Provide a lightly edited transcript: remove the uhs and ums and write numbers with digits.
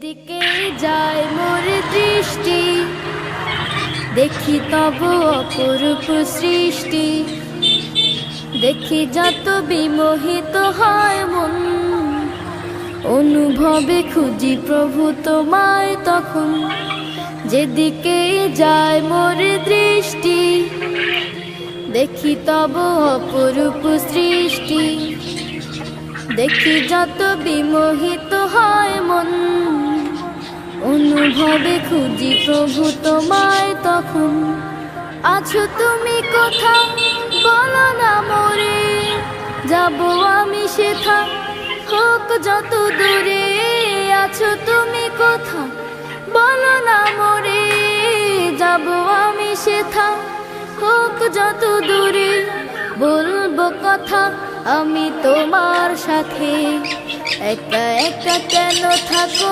দিকে যায় মোর দৃষ্টি, দেখি তব অপরূপ সৃষ্টি। দেখি যত বিমোহিত হয় মন, অনুভবে খুঁজি প্রভু তোমায় তখন। যেদিকে যায় মোর দৃষ্টি, দেখি তব অপরূপ সৃষ্টি। দেখি যত বিমোহিত হয় মন, অনুভবে খুঁজি প্রভু তোমায় তখন। আছো তুমি কোথাও বলো না মোরে, যাব আমি সেথা হোক যত দূরে। আছো তুমি কোথাও বলো না মোরে, যাব আমি সেথা হোক যত দূরে। বলবো কথা আমি তোমার সাথে, একা একা কেন থাকো।